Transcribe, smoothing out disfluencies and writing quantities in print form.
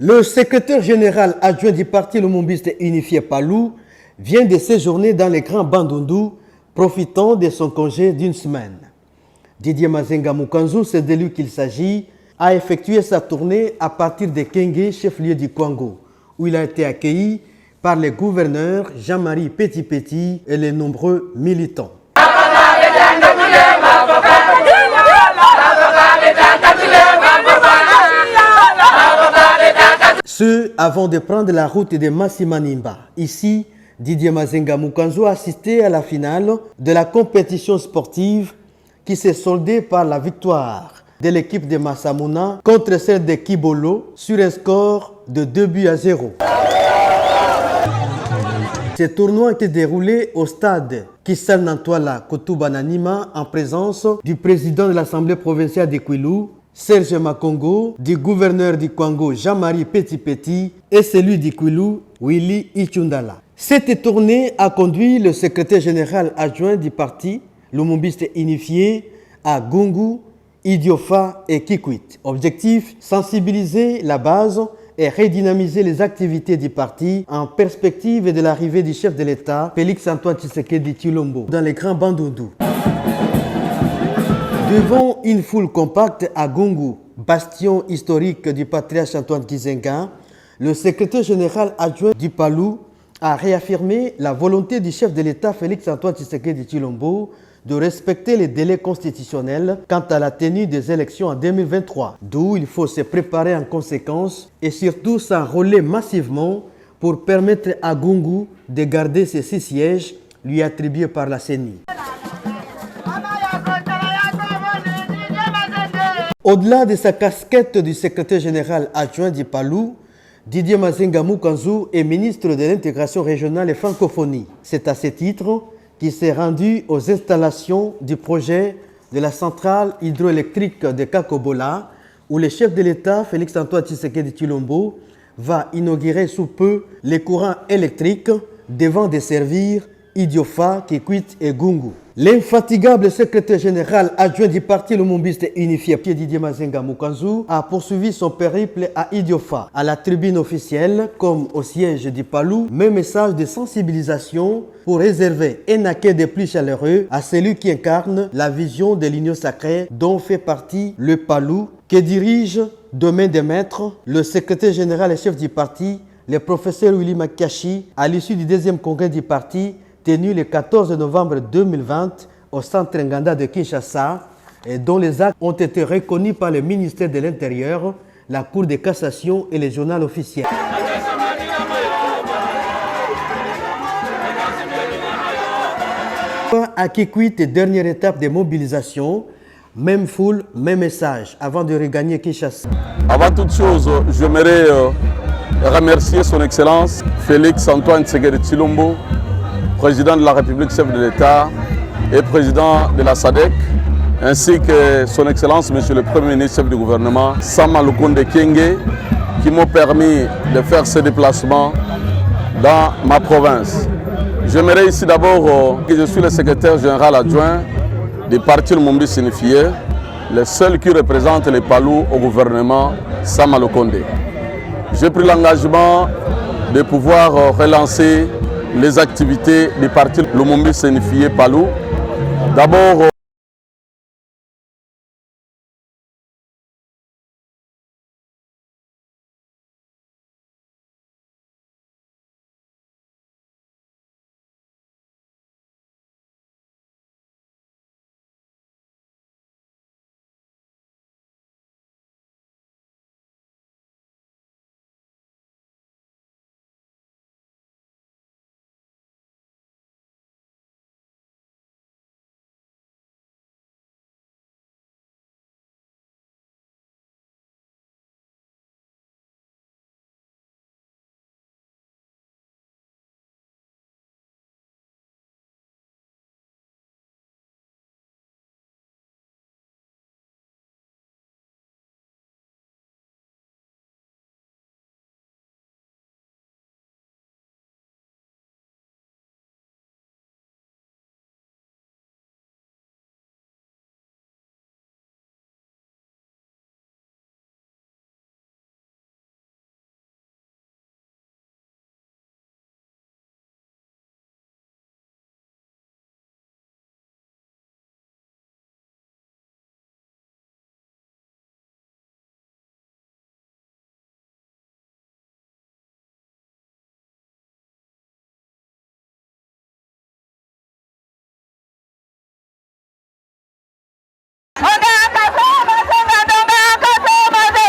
Le secrétaire général adjoint du parti lumumbiste unifié Palou vient de séjourner dans les Grands Bandundu, profitant de son congé d'une semaine. Didier Mazenga Mukanzu, c'est de lui qu'il s'agit, a effectué sa tournée à partir de Kenge, chef-lieu du Kwango, où il a été accueilli par les gouverneurs Jean-Marie Petit-Petit et les nombreux militants. Ce avant de prendre la route de Massimanimba. Ici, Didier Mazenga Mukanzu a assisté à la finale de la compétition sportive qui s'est soldée par la victoire de l'équipe de Massamuna contre celle de Kibolo sur un score de 2-0. Ce tournoi a été déroulé au stade Kissal Nantwala Kotubananima en présence du président de l'Assemblée provinciale de Kwilu, Serge Makongo, du gouverneur du Kwango Jean-Marie Petit-Petit et celui du Kwilu, Willy Ichundala. Cette tournée a conduit le secrétaire général adjoint du parti lumumbiste unifié à Gungu, Idiofa et Kikwit. Objectif, sensibiliser la base et redynamiser les activités du parti en perspective de l'arrivée du chef de l'État, Félix-Antoine Tshisekedi Tshilombo, dans les Grands Bandundu. Devant une foule compacte à Gungu, bastion historique du patriarche Antoine Gizenga, le secrétaire général adjoint du Palou a réaffirmé la volonté du chef de l'État Félix-Antoine Tshisekedi Tshilombo de respecter les délais constitutionnels quant à la tenue des élections en 2023, d'où il faut se préparer en conséquence et surtout s'enrôler massivement pour permettre à Gungu de garder ses 6 sièges lui attribués par la CENI. Au-delà de sa casquette du secrétaire général adjoint du Palou, Didier Mazenga Mukanzu est ministre de l'intégration régionale et francophonie. C'est à ce titre qu'il s'est rendu aux installations du projet de la centrale hydroélectrique de Kakobola, où le chef de l'État, Félix-Antoine Tshisekedi Tshilombo, va inaugurer sous peu les courants électriques devant desservir Idiofa, Kikwit et Gungu. L'infatigable secrétaire général adjoint du parti lumumbiste unifié, Didier Mazenga Mukanzu, a poursuivi son périple à Idiofa. À la tribune officielle, comme au siège du Palou, même message de sensibilisation pour réserver un accueil de plus chaleureux à celui qui incarne la vision de l'union sacrée dont fait partie le Palou, que dirige de main de maître le secrétaire général et chef du parti, le professeur Willy Makiashi, à l'issue du 2e congrès du parti, tenu le 14 novembre 2020 au centre Nganda de Kinshasa et dont les actes ont été reconnus par le ministère de l'Intérieur, la Cour de cassation et les journaux officiels. À Kikwit, dernière étape de mobilisation, même foule, même message avant de regagner Kinshasa. Avant toute chose, j'aimerais remercier son Excellence Félix-Antoine Tshisekedi Tshilombo, président de la République, chef de l'État et président de la SADC, ainsi que son Excellence, Monsieur le Premier ministre, chef du gouvernement, Sama Lukonde Kenge, qui m'ont permis de faire ce déplacement dans ma province. J'aimerais ici d'abord que je suis le secrétaire général adjoint du parti lumumbiste unifié, le seul qui représente les Palous au gouvernement, Sama Lukonde. J'ai pris l'engagement de pouvoir relancer les activités du parti lumumbiste unifié Palou. D'abord,